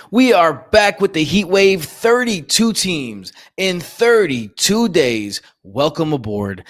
We are back with the Heat Wave, 32 teams in 32 days. Welcome aboard.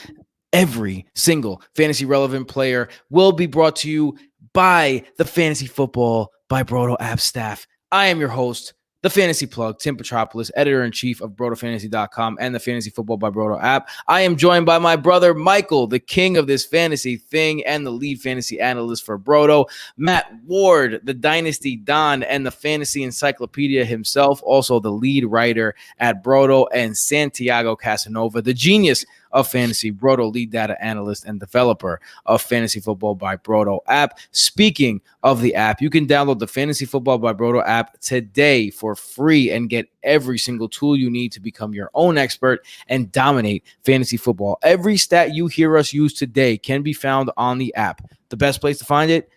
Every single fantasy relevant player will be brought to you by the Fantasy Football by BRoto app staff. I am your host, the Fantasy Plug, Tim Petropoulos, editor-in-chief of BrotoFantasy.com and the Fantasy Football by BRoto app. I am joined by my brother, Michael, the king of this fantasy thing and the lead fantasy analyst for BRoto, Matt Ward, the Dynasty Don and the fantasy encyclopedia himself, also the lead writer at BRoto, and Santiago Casanova, the genius of fantasy, BRoto lead data analyst and developer of Fantasy Football by BRoto app. Speaking of the app, you can download the Fantasy Football by BRoto app today for free and get every single tool you need to become your own expert and dominate fantasy football. Every stat you hear us use today can be found on the app. The best place to find it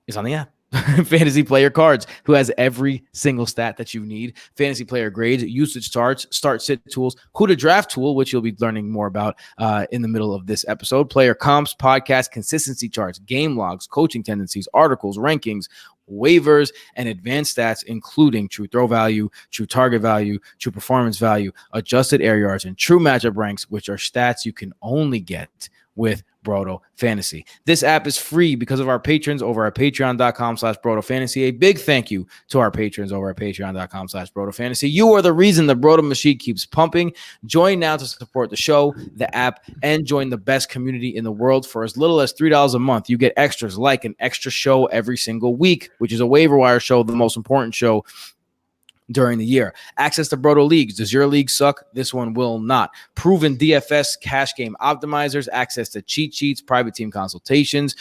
is on the app. Fantasy player cards, who has every single stat that you need, fantasy player grades, usage charts, start sit tools, who to draft tool, which you'll be learning more about in the middle of this episode, player comps, podcast, consistency charts, game logs, coaching tendencies, articles, rankings, waivers, and advanced stats, including true throw value, true target value, true performance value, adjusted air yards, and true matchup ranks, which are stats you can only get with BRoto Fantasy. This app is free because of our patrons over at patreon.com/BRoto Fantasy. A big thank you to our patrons over at patreon.com/BRoto Fantasy. You are the reason the BRoto machine keeps pumping. Join now to support the show, the app, and join the best community in the world for as little as $3 a month. You get extras like an extra show every single week, which is a waiver wire show, the most important show during the year. Access to BRoto Leagues. Does your league suck? This one will not. Proven DFS cash game optimizers, access to cheat sheets, private team consultations.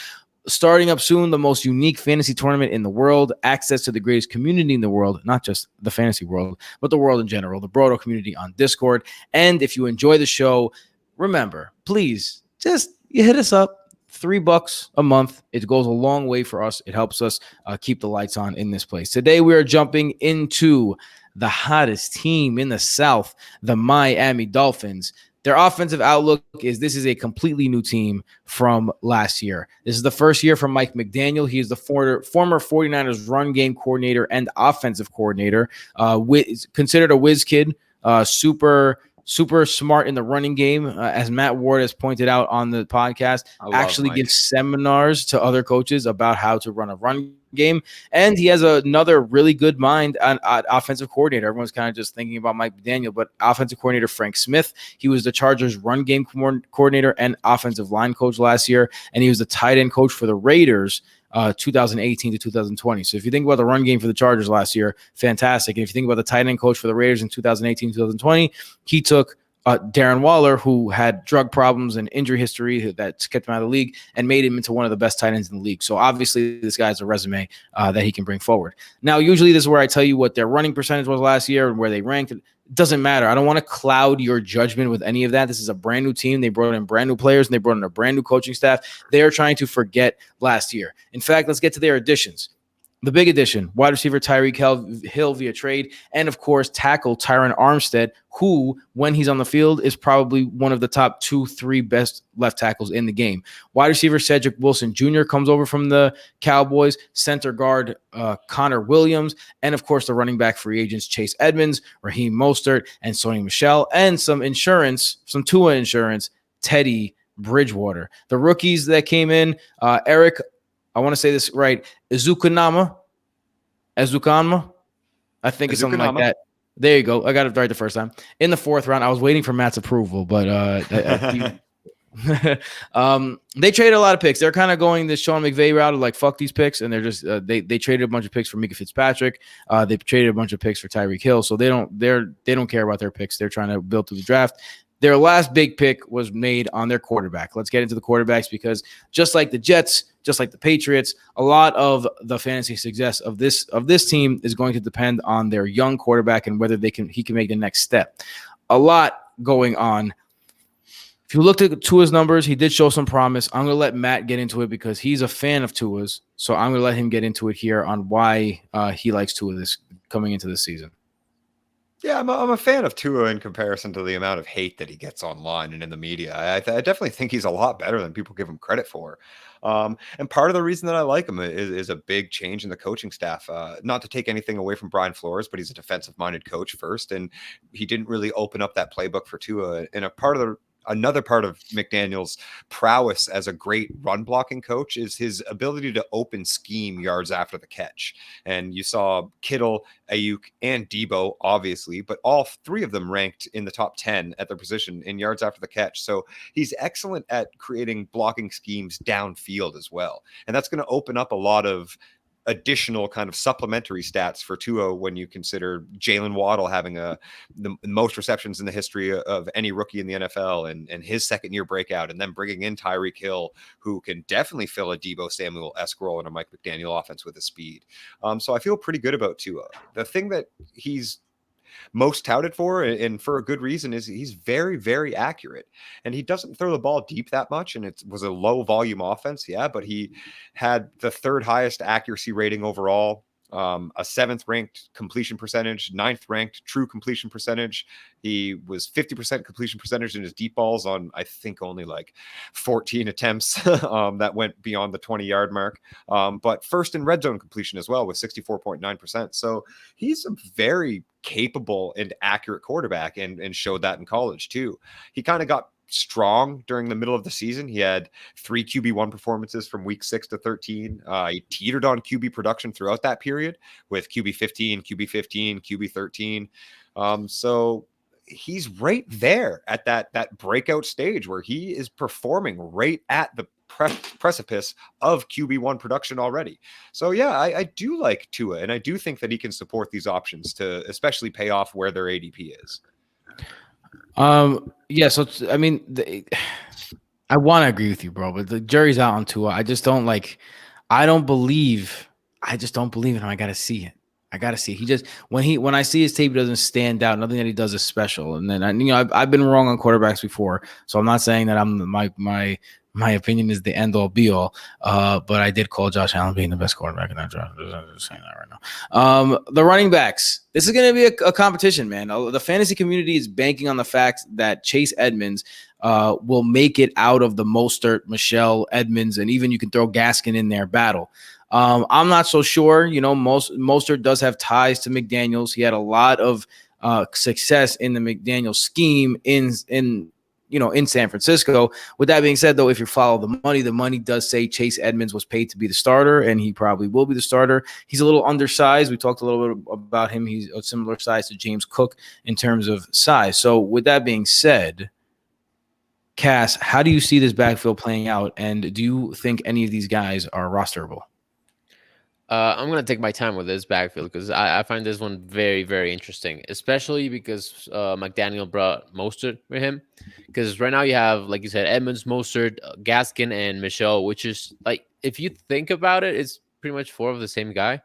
Starting up soon, the most unique fantasy tournament in the world, access to the greatest community in the world, not just the fantasy world, but the world in general, the BRoto community on Discord. And if you enjoy the show, remember, please just hit us up. $3 a month. It goes a long way for us. It helps us keep the lights on in this place. Today, we are jumping into the hottest team in the South, the Miami Dolphins. Their offensive outlook is this is a completely new team from last year. This is the first year from Mike McDaniel. He is the former 49ers run game coordinator and offensive coordinator, considered a whiz kid, super smart in the running game, as Matt Ward has pointed out on the podcast, actually gives seminars to other coaches about how to run a run game. And he has another really good mind on offensive coordinator. Everyone's kind of just thinking about Mike McDaniel, but offensive coordinator Frank Smith, he was the Chargers run game coordinator and offensive line coach last year. And he was the tight end coach for the Raiders 2018 to 2020. So if you think about the run game for the Chargers last year, fantastic. And if you think about the tight end coach for the Raiders in 2018, 2020, he took Darren Waller, who had drug problems and injury history that kept him out of the league, and made him into one of the best tight ends in the league. So obviously this guy has a resume that he can bring forward. Now, usually this is where I tell you what their running percentage was last year and where they ranked. It doesn't matter. I don't want to cloud your judgment with any of that. This is a brand new team. They brought in brand new players and they brought in a brand new coaching staff. They are trying to forget last year. In fact, let's get to their additions. The big addition, wide receiver Tyree Hill via trade, and of course, tackle Tyron Armstead, who, when he's on the field, is probably one of the top 2-3 best left tackles in the game. Wide receiver Cedric Wilson Jr. comes over from the Cowboys, center guard Connor Williams, and of course, the running back free agents Chase Edmonds, Raheem Mostert, and Sony Michel, and some Tua insurance, Teddy Bridgewater. The rookies that came in, Eric, I want to say this right, Ezukanma, I think it's something like that. There you go. I got it right the first time. In the fourth round, I was waiting for Matt's approval, but they traded a lot of picks. They're kind of going this Sean McVay route of like, fuck these picks, and they're just they traded a bunch of picks for Mika Fitzpatrick. They traded a bunch of picks for Tyreek Hill, so they don't care about their picks. They're trying to build through the draft. Their last big pick was made on their quarterback. Let's get into the quarterbacks because just like the Jets, just like the Patriots, a lot of the fantasy success of this team is going to depend on their young quarterback and whether he can make the next step. A lot going on. If you looked at Tua's numbers, he did show some promise. I'm going to let Matt get into it because he's a fan of Tua's. So I'm going to let him get into it here on why he likes Tua coming into this season. Yeah, I'm a fan of Tua in comparison to the amount of hate that he gets online and in the media. I definitely think he's a lot better than people give him credit for. And part of the reason that I like him is a big change in the coaching staff. Not to take anything away from Brian Flores, but he's a defensive-minded coach first, and he didn't really open up that playbook for Tua. And another part of McDaniel's prowess as a great run blocking coach is his ability to open scheme yards after the catch. And you saw Kittle, Ayuk, and Debo, obviously, but all three of them ranked in the top 10 at their position in yards after the catch. So he's excellent at creating blocking schemes downfield as well. And that's going to open up a lot of additional kind of supplementary stats for Tua when you consider Jalen Waddle having the most receptions in the history of any rookie in the NFL and his second year breakout, and then bringing in Tyreek Hill, who can definitely fill a Debo Samuel-esque role in a Mike McDaniel offense with his speed. So I feel pretty good about Tua. The thing that he's most touted for, and for a good reason, is he's very, very accurate. And he doesn't throw the ball deep that much, and it was a low volume offense, yeah, but he had the third highest accuracy rating overall, a seventh ranked completion percentage, ninth ranked true completion percentage. He was 50% completion percentage in his deep balls on, I think, only like 14 attempts that went beyond the 20-yard mark. But first in red zone completion as well with 64.9%. So he's a very capable and accurate quarterback, and showed that in college too. He kind of got strong during the middle of the season. He had 3 QB1 performances from week 6 to 13. He teetered on QB production throughout that period with QB15, QB15, QB13. So he's right there at that breakout stage where he is performing right at the precipice of QB1 production already. So yeah, I do like Tua, and I do think that he can support these options to especially pay off where their ADP is. Yeah, so I mean, I want to agree with you, bro, but the jury's out on Tua. I just don't believe in him. I gotta see it. He just when I see his tape, he doesn't stand out. Nothing that he does is special. And then I've been wrong on quarterbacks before, so I'm not saying that my opinion is the end all be all. But I did call Josh Allen being the best quarterback in that draft. I'm just saying that right now. The running backs. This is going to be a competition, man. The fantasy community is banking on the fact that Chase Edmonds will make it out of the Mostert, Michelle, Edmonds, and even you can throw Gaskin in there battle. I'm not so sure. Mostert does have ties to McDaniels. He had a lot of success in the McDaniels scheme in San Francisco. With that being said, though, if you follow the money does say Chase Edmonds was paid to be the starter, and he probably will be the starter. He's a little undersized. We talked a little bit about him. He's a similar size to James Cook in terms of size. So with that being said, Cass, how do you see this backfield playing out? And do you think any of these guys are rosterable? I'm going to take my time with this backfield because I find this one very, very interesting, especially because McDaniel brought Mostert with him. Because right now you have, like you said, Edmonds, Mostert, Gaskin, and Michelle, which is, like, if you think about it, it's pretty much 4 of the same guy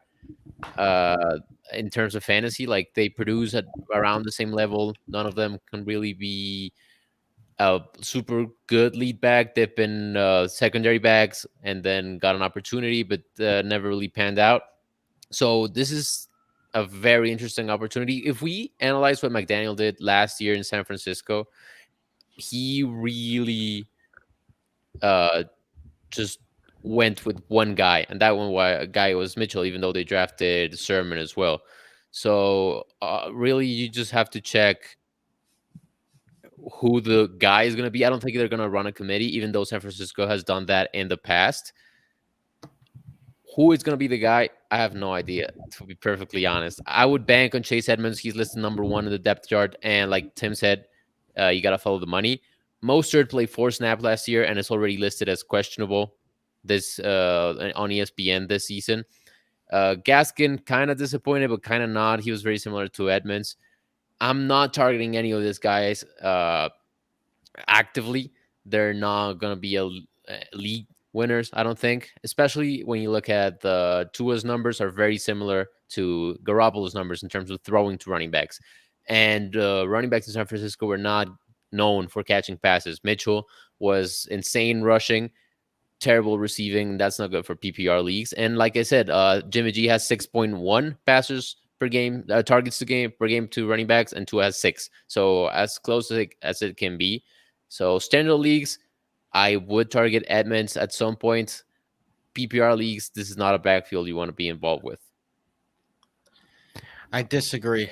in terms of fantasy. Like, they produce at around the same level. None of them can really be a super good lead back. They've been secondary backs and then got an opportunity, but never really panned out. So this is a very interesting opportunity. If we analyze what McDaniel did last year in San Francisco, he really just went with one guy, and that one guy was Mitchell, even though they drafted Sermon as well. So really, you just have to check who the guy is going to be. I don't think they're going to run a committee, even though San Francisco has done that in the past. Who is going to be the guy? I have no idea, to be perfectly honest. I would bank on Chase Edmonds. He's listed number 1 in the depth chart. And like Tim said, you got to follow the money. Mostert played 4 snaps last year and it's already listed as questionable this on ESPN this season. Gaskin, kind of disappointed, but kind of not. He was very similar to Edmonds. I'm not targeting any of these guys actively. They're not going to be a league winners, I don't think, especially when you look at the Tua's numbers are very similar to Garoppolo's numbers in terms of throwing to running backs. And running backs in San Francisco were not known for catching passes. Mitchell was insane rushing, terrible receiving. That's not good for PPR leagues. And like I said, Jimmy G has 6.1 passers per game, targets per game to running backs, and Tua has 6. So as close as it can be. So standard leagues, I would target Edmonds at some point. PPR leagues, this is not a backfield you want to be involved with. I disagree.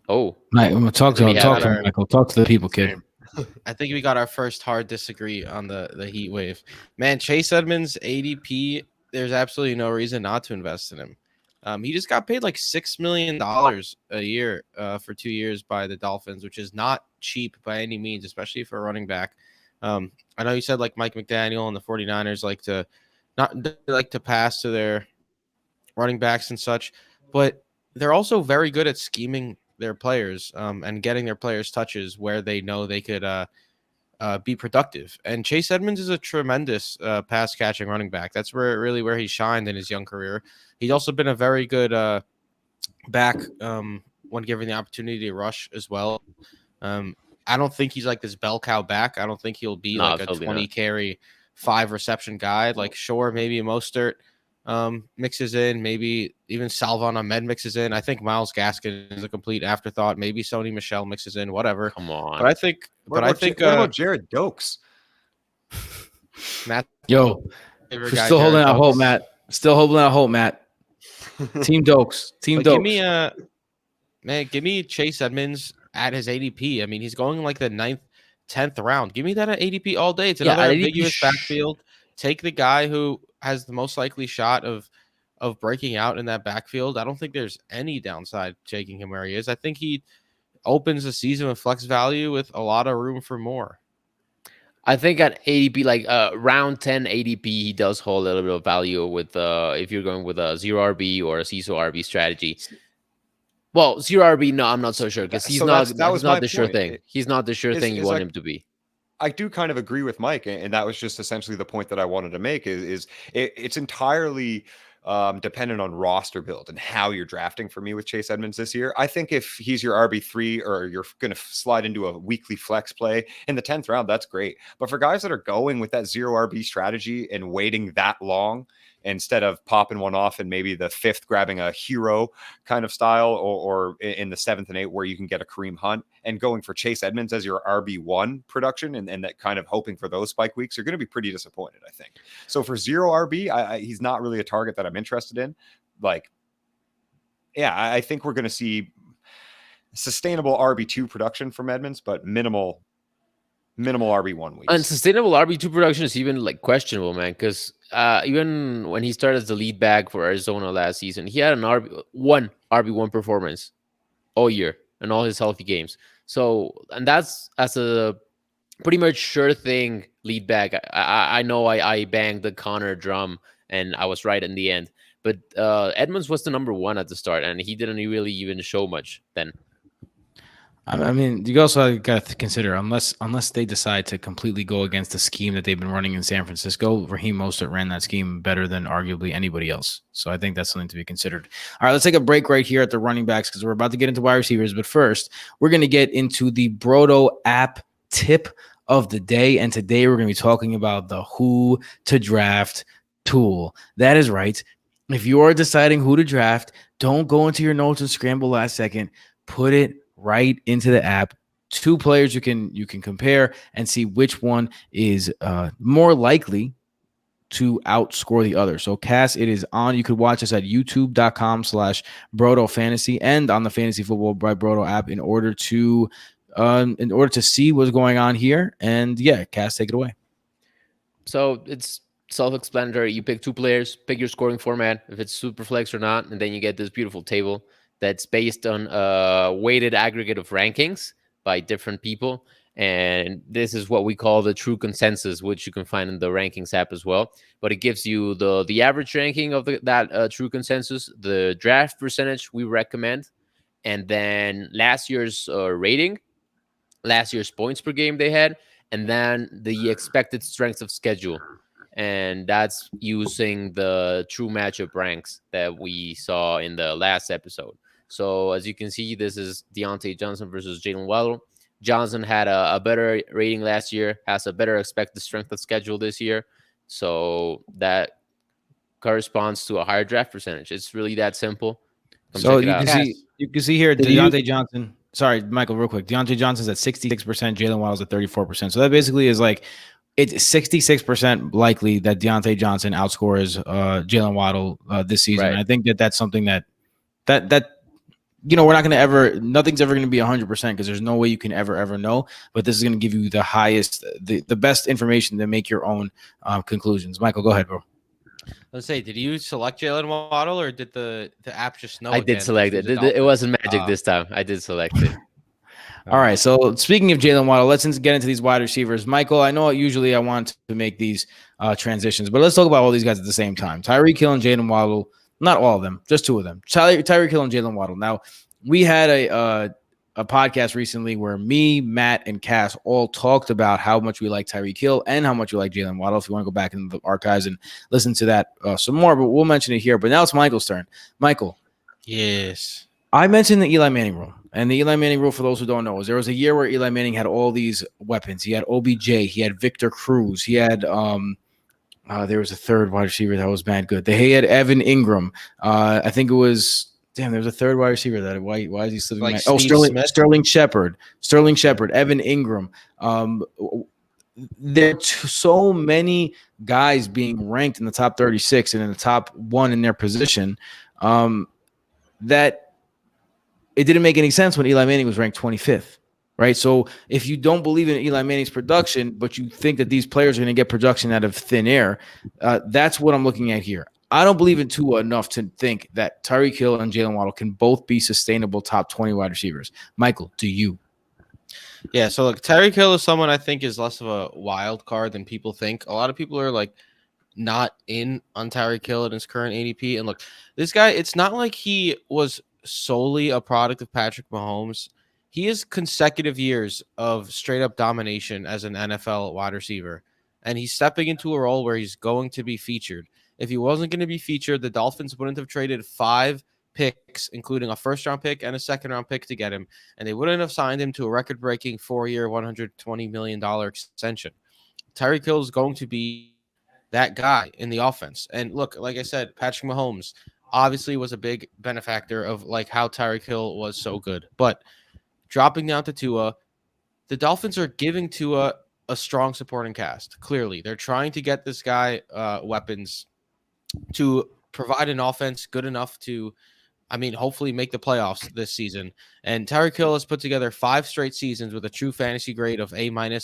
Oh, Mike, I'm gonna talk to Really talk have to our- him, Michael. Talk to the people, kid. Same. I think we got our first hard disagree on the heat wave. Man, Chase Edmonds ADP, there's absolutely no reason not to invest in him. He just got paid like $6 million a year for 2 years by the Dolphins, which is not cheap by any means, especially for a running back. I know you said like Mike McDaniel and the 49ers like to pass to their running backs and such, but they're also very good at scheming their players and getting their players touches where they know they could be productive. And Chase Edmonds is a tremendous pass catching running back. That's where he shined in his young career. He's also been a very good back when given the opportunity to rush as well. I don't think he's like this bell cow back. I don't think he'll be like a 20 carry, 5 reception guy. Like sure, maybe Mostert mixes in, maybe even Salvon Ahmed mixes in. I think Myles Gaskin is a complete afterthought. Maybe Sony Michel mixes in, whatever. come on. But I think, What about Jared Dokes? Matt, Yo, favorite we're guy, still holding Jared out hope, Goff. Matt. Still holding out hope, Matt. Team Dokes. Team But Dokes. give me Chase Edmonds at his ADP. I mean, he's going like the 9th, 10th round. Give me that at ADP all day. It's Yeah, another at ADP ambiguous backfield. Take the guy who has the most likely shot of breaking out in that backfield. I don't think there's any downside taking him where he is. I think he opens the season with flex value with a lot of room for more. I think at ADP, like round 10 ADP, he does hold a little bit of value with if you're going with a 0 RB or a CISO RB strategy. Well, 0 RB, no, I'm not so sure because he's So not that was my the sure point. thing. He's not the sure thing you Is want like- him to be. I do kind of agree with Mike, and that was just essentially the point that I wanted to make. It's entirely dependent on roster build and how you're drafting for me with Chase Edmonds this year. I think if he's your RB3 or you're going to slide into a weekly flex play in the 10th round, that's great. But for guys that are going with that 0 RB strategy and waiting that long, instead of popping one off and maybe the 5th grabbing a hero kind of style or in the 7th and 8th where you can get a Kareem Hunt and going for Chase Edmonds as your RB1 production and that kind of hoping for those spike weeks, you're going to be pretty disappointed, I think. So for 0 RB, he's not really a target that I'm interested in. Like, yeah, I think we're going to see sustainable RB2 production from Edmonds, but minimal RB1 weeks. Unsustainable RB2 production is even like questionable, man, because even when he started as the lead back for Arizona last season, he had an RB1 performance all year in all his healthy games. So, and that's as a pretty much sure thing lead back. I know I banged the Connor drum and I was right in the end, but Edmonds was the number 1 at the start and he didn't really even show much then. I mean, you also got to consider unless they decide to completely go against the scheme that they've been running in San Francisco, Raheem Mostert ran that scheme better than arguably anybody else. So I think that's something to be considered. All right, let's take a break right here at the running backs because we're about to get into wide receivers. But first, we're going to get into the BRoto app tip of the day. And today we're going to be talking about the who to draft tool. That is right. If you are deciding who to draft, don't go into your notes and scramble last second. Put it right into the app. 2 players you can compare and see which one is more likely to outscore the other. So Cass, it is on. You could watch us at youtube.com/Broto Fantasy and on the Fantasy Football by Broto app in order to see what's going on here. And yeah, Cass, take it away. So it's self-explanatory. You pick 2 players, pick your scoring format, if it's super flex or not, and then you get this beautiful table that's based on a weighted aggregate of rankings by different people. And this is what we call the true consensus, which you can find in the rankings app as well. But it gives you the average ranking of that true consensus, the draft percentage we recommend, and then last year's rating, last year's points per game they had, and then the expected strength of schedule. And that's using the true matchup ranks that we saw in the last episode. So as you can see, this is Deontay Johnson versus Jalen Waddle. Johnson had a better rating last year, has a better expected strength of schedule this year. So that corresponds to a higher draft percentage. It's really that simple. So you can see here Deontay Johnson. Sorry, Michael, real quick. Deontay Johnson's at 66%, Jalen Waddle's at 34%. So that basically is like it's 66% likely that Deontay Johnson outscores Jalen Waddle this season. Right. I think that's something that we're not going to ever, nothing's ever going to be 100% because there's no way you can ever know. But this is going to give you the highest, the best information to make your own conclusions. Michael, go ahead, bro. Let's say, did you select Jalen Waddle or did the app just know? I did select it. It wasn't magic this time. I did select it. All right. So speaking of Jalen Waddle, let's get into these wide receivers. Michael, I know usually I want to make these transitions, but let's talk about all these guys at the same time. Tyreek Hill and Jalen Waddle, not all of them, just two of them. Tyreek Hill and Jalen Waddle. Now, we had a podcast recently where me, Matt, and Cass all talked about how much we like Tyreek Hill and how much we like Jalen Waddle. If you want to go back into the archives and listen to that some more, but we'll mention it here. But now it's Michael's turn. Michael. Yes. I mentioned the Eli Manning rule. And the Eli Manning rule, for those who don't know, is there was a year where Eli Manning had all these weapons. He had OBJ. He had Victor Cruz. He had there was a third wide receiver that was bad good. He had Evan Ingram. I think it was there was a third wide receiver that why is he slipping? Like Sterling Shepard, Evan Ingram. There are so many guys being ranked in the top 36 and in the top one in their position that it didn't make any sense when Eli Manning was ranked 25th, right? So if you don't believe in Eli Manning's production, but you think that these players are going to get production out of thin air, that's what I'm looking at here. I don't believe in Tua enough to think that Tyreek Hill and Jalen Waddle can both be sustainable top 20 wide receivers. Michael, do you? Yeah, so look, Tyreek Hill is someone I think is less of a wild card than people think. A lot of people are like not in on Tyreek Hill in his current ADP. And look, this guy, it's not like he was solely a product of Patrick Mahomes. He has consecutive years of straight up domination as an NFL wide receiver, and he's stepping into a role where he's going to be featured. If he wasn't going to be featured, the Dolphins wouldn't have traded 5 picks, including a first-round pick and a second-round pick to get him, and they wouldn't have signed him to a record-breaking 4-year, $120 million extension. Tyreek Hill is going to be that guy in the offense. And look, like I said, Patrick Mahomes obviously was a big benefactor of like how Tyreek Hill was so good. But dropping down to Tua, the Dolphins are giving Tua a strong supporting cast. Clearly, they're trying to get this guy weapons to provide an offense good enough to, hopefully make the playoffs this season. And Tyreek Hill has put together 5 straight seasons with a true fantasy grade of A-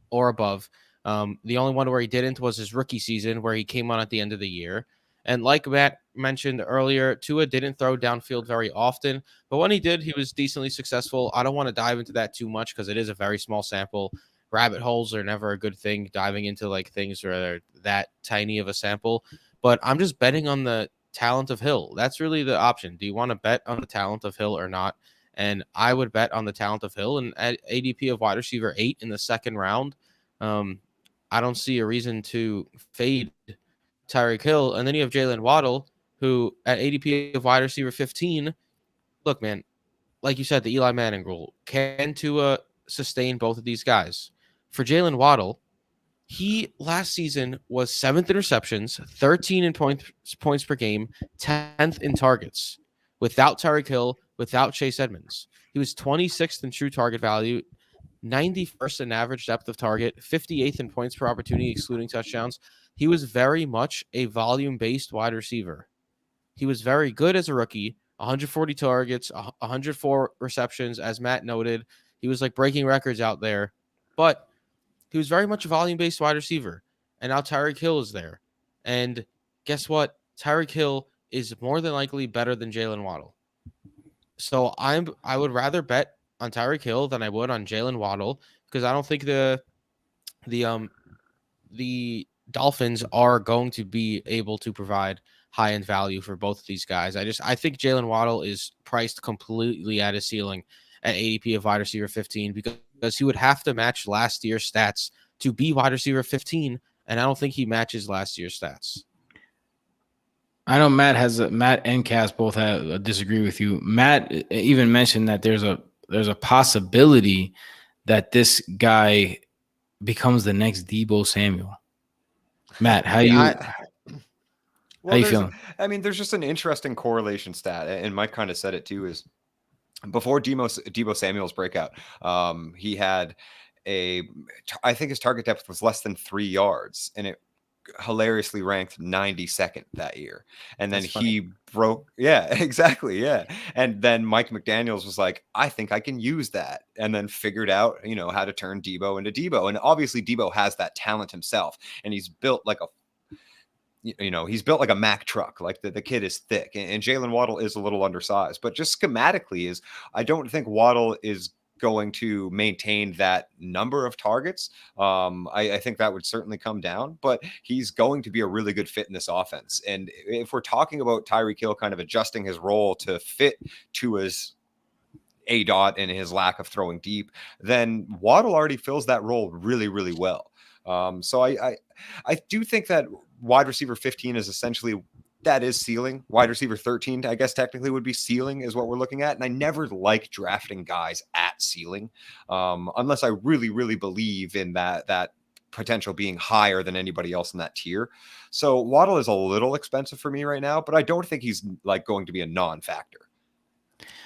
or above. The only one where he didn't was his rookie season, where he came on at the end of the year. And like Matt mentioned earlier, Tua didn't throw downfield very often, but when he did, he was decently successful. I don't want to dive into that too much because it is a very small sample. Rabbit holes are never a good thing, diving into like things where they're that tiny of a sample. But I'm just betting on the talent of Hill. That's really the option. Do you want to bet on the talent of Hill or not? And I would bet on the talent of Hill. And at ADP of wide receiver 8 in the second round, I don't see a reason to fade Tyreek Hill. And then you have Jalen Waddle, who at ADP of wide receiver 15, look, man, like you said, the Eli Manning rule. Can Tua sustain both of these guys? For Jalen Waddle, he last season was 7th in receptions, 13 in points per game, 10th in targets. Without Tyreek Hill, without Chase Edmonds. He was 26th in true target value, 91st in average depth of target, 58th in points per opportunity, excluding touchdowns. He was very much a volume-based wide receiver. He was very good as a rookie, 140 targets, 104 receptions, as Matt noted. He was like breaking records out there, but he was very much a volume-based wide receiver. And now Tyreek Hill is there. And guess what? Tyreek Hill is more than likely better than Jalen Waddle. So I would rather bet on Tyreek Hill than I would on Jalen Waddle because I don't think the Dolphins are going to be able to provide high-end value for both of these guys. I think Jalen Waddle is priced completely at his ceiling at ADP of wide receiver 15 because he would have to match last year's stats to be wide receiver 15, and I don't think he matches last year's stats. I know Matt and Cass both disagree with you. Matt even mentioned that there's a possibility that this guy becomes the next Deebo Samuel. Matt, how you feeling? There's just an interesting correlation stat, and Mike kind of said it too, is before Deebo Samuel's breakout, he had I think his target depth was less than 3 yards, and it hilariously ranked 92nd that year. And then he broke. Yeah, exactly. Yeah. And then Mike McDaniels was like, I think I can use that. And then figured out, how to turn Debo into Debo. And obviously Debo has that talent himself, and he's built like a Mack truck. Like the kid is thick, and Jalen Waddle is a little undersized, but just schematically I don't think Waddle is going to maintain that number of targets. I think that would certainly come down, but he's going to be a really good fit in this offense. And if we're talking about Tyreek Hill kind of adjusting his role to fit Tua's A-dot and his lack of throwing deep, then Waddle already fills that role really, really well. So I do think that wide receiver 15 is essentially, that is ceiling. Wide receiver 13, I guess technically would be ceiling is what we're looking at. And I never like drafting guys at ceiling unless I really, really believe in that potential being higher than anybody else in that tier. So Waddle is a little expensive for me right now, but I don't think he's like going to be a non-factor.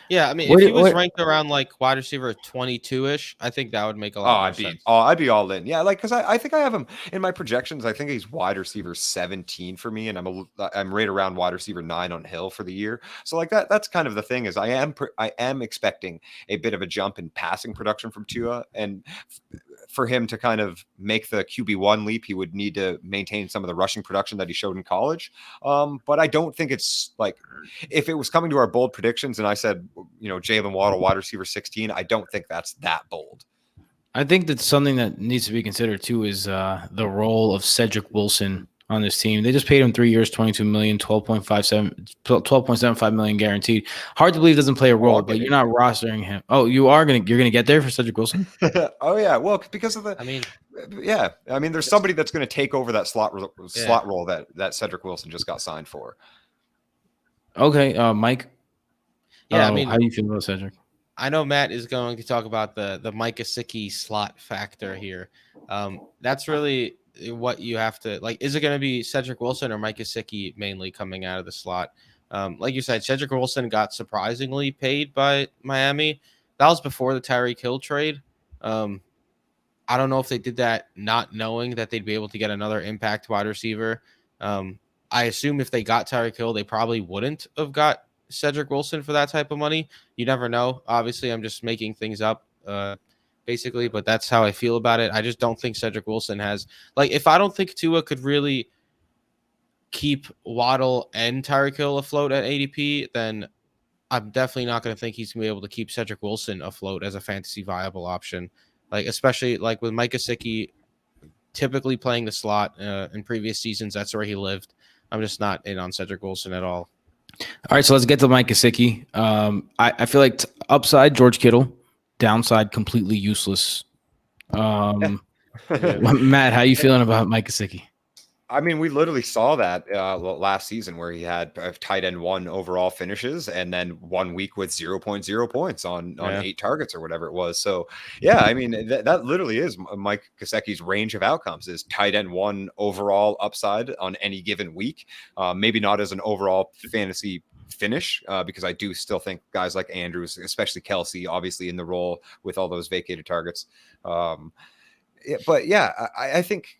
Yeah, I mean, if he was ranked around like wide receiver 22-ish, I think that would make a lot more sense. I'd be all in. Yeah, like because I think I have him in my projections. I think he's wide receiver 17 for me, and I'm right around wide receiver 9 on Hill for the year. So like that's kind of the thing is I am expecting a bit of a jump in passing production from Tua, and for him to kind of make the QB1 leap, he would need to maintain some of the rushing production that he showed in college. But I don't think it's like, if it was coming to our bold predictions and I said, Jalen Waddle, wide receiver 16, I don't think that's that bold. I think that's something that needs to be considered too is the role of Cedric Wilson on this team. They just paid him 3 years, $22 million, $12.75 million guaranteed. Hard to believe doesn't play a role, but you're not rostering him. Oh, you're gonna get there for Cedric Wilson? Oh yeah, well, because of there's somebody that's going to take over that slot role that Cedric Wilson just got signed for. Okay, Mike. Yeah, how do you feel about Cedric? I know Matt is going to talk about the Mike Gesicki slot factor here. That's really what you have to like. Is it going to be Cedric Wilson or Mike Gesicki mainly coming out of the slot? Like you said, Cedric Wilson got surprisingly paid by Miami. That was before the Tyree Hill trade. I don't know if they did that not knowing that they'd be able to get another impact wide receiver. I assume if they got Tyree Hill, they probably wouldn't have got Cedric Wilson for that type of money. You never know. Obviously, I'm just making things up. Basically, but that's how I feel about it. I just don't think Cedric Wilson has, like, if I don't think Tua could really keep Waddle and Tyreek Hill afloat at ADP, then I'm definitely not going to think he's going to be able to keep Cedric Wilson afloat as a fantasy viable option. Like, especially like with Mike Gesicki typically playing the slot in previous seasons, that's where he lived. I'm just not in on Cedric Wilson at all. All right, so let's get to Mike Gesicki. I feel like upside George Kittle, downside completely useless. Matt, how you feeling about Mike Gesicki? I mean, we literally saw that last season where he had tight end 1 overall finishes and then 1 week with 0.0 points on 8 targets or whatever it was. So, yeah, I mean, that literally is Mike Gesicki's range of outcomes is tight end 1 overall upside on any given week. Maybe not as an overall fantasy finish because I do still think guys like Andrews, especially Kelsey, obviously in the role with all those vacated targets. But yeah, I think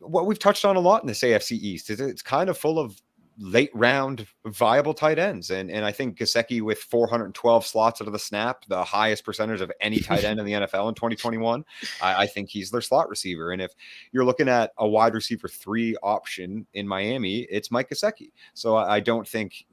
what we've touched on a lot in this AFC East is it's kind of full of late round viable tight ends. And I think Gesicki with 412 slots out of the snap, the highest percentage of any tight end in the NFL in 2021, I think he's their slot receiver. And if you're looking at a wide receiver 3 option in Miami, it's Mike Gesicki. So I don't think,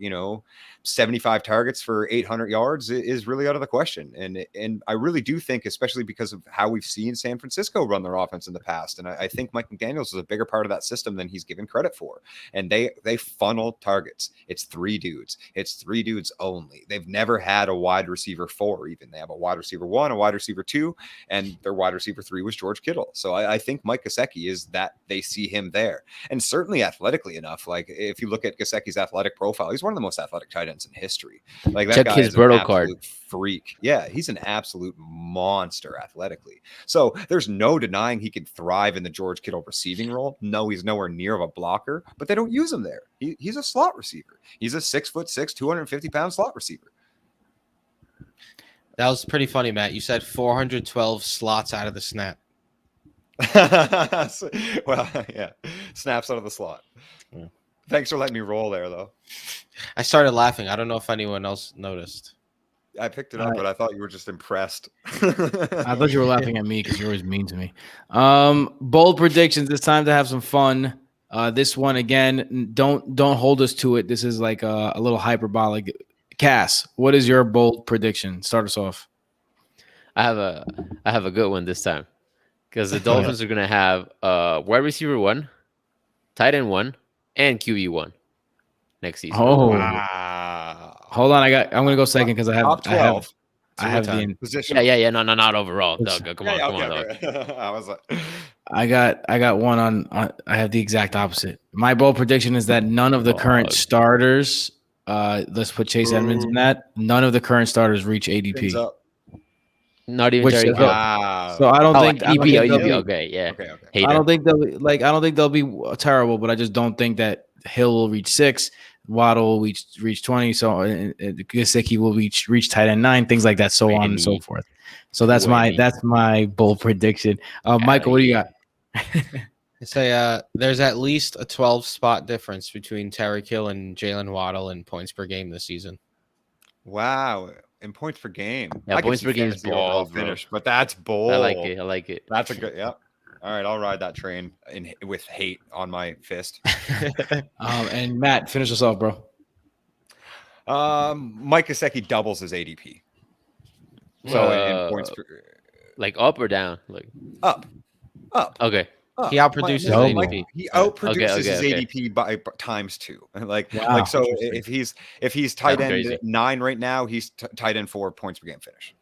75 targets for 800 yards is really out of the question. And I really do think, especially because of how we've seen San Francisco run their offense in the past. And I think Mike McDaniels is a bigger part of that system than he's given credit for. And they funnel targets. It's 3 dudes. It's 3 dudes only. They've never had a wide receiver 4 even. They have a wide receiver 1, a wide receiver 2, and their wide receiver 3 was George Kittle. So I think Mike Gesicki is that they see him there. And certainly athletically enough, like if you look at Gesicki's athletic profile, he's one of the most athletic tight ends in history. Like that Check guy his is BRoto an card. absolute freak. Yeah, he's an absolute monster athletically. So there's no denying he can thrive in the George Kittle receiving role. No, he's nowhere near of a blocker, but they don't use him there. He's a slot receiver. He's a 6'6", 250-pound slot receiver. That was pretty funny, Matt. You said 412 slots out of the snap. Well, yeah, snaps out of the slot. Yeah. Thanks for letting me roll there, though. I started laughing. I don't know if anyone else noticed. I picked it up, but I thought you were just impressed. I thought you were laughing at me because you're always mean to me. Bold predictions. It's time to have some fun. This one again, don't hold us to it. This is like a little hyperbolic. Cass, what is your bold prediction? Start us off. I have a good one this time because the Dolphins are gonna have wide receiver 1, tight end 1, and QB 1 next season. Oh, Wow. hold on. I'm gonna go second because I Top 12. have the Position. Yeah. No, not overall. Doug, come on, Doug. I was like, I got one on I have the exact opposite. My bold prediction is that none of the current starters, let's put Chase Edmonds in that, none of the current starters reach ADP. Not even Which Terry is Hill. wow. So I don't think ADP. Okay, yeah. Okay. Hater. I don't think they'll be terrible, but I just don't think that Hill will reach 6, Waddle will reach 20, so Gesicki will reach tight end 9, things like that, so on and so forth. So that's my bold prediction. Michael, what do you got? I say there's at least a 12 spot difference between Tyreek Hill and Jalen Waddle in points per game this season. Wow. In points per game. Yeah, points per game is bold, finish, but that's bold. I like it. That's a good, yep. All right, I'll ride that train with hate on my fist. And Matt, finish us off, bro. Mike Gesicki doubles his ADP. So in points per, like up or down? Like up. Okay. He outproduces his ADP. He outproduces his ADP by times 2. Like so if he's tight end 9 right now, he's tight end 4 points per game finish.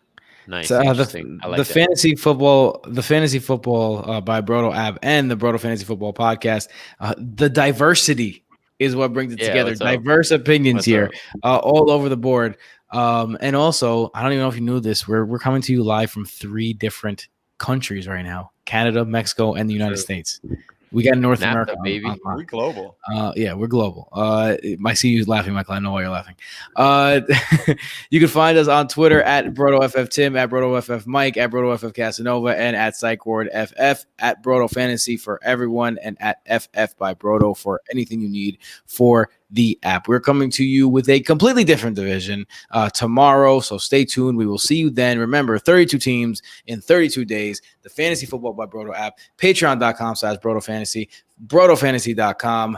Nice. The fantasy football by BRoto app and the BRoto Fantasy Football podcast. The diversity is what brings it together. Diverse opinions here, all over the board. And also, I don't even know if you knew this. We're coming to you live from 3 different countries right now: Canada, Mexico, and the United States. We got North America, baby. We're global. Yeah, we're global. I see you laughing, Michael. I know why you're laughing. You can find us on Twitter at BrotoFFTim, at BrotoFFMike, at BrotoFFCasanova, and at PsychWardFF, at Broto Fantasy for everyone, and at FF by Broto for anything you need for the app. We're coming to you with a completely different division tomorrow, so stay tuned. We will see you then. Remember, 32 teams in 32 days. The Fantasy Football by Broto app, patreon.com/BrotoFantasy, BrotoFantasy.com.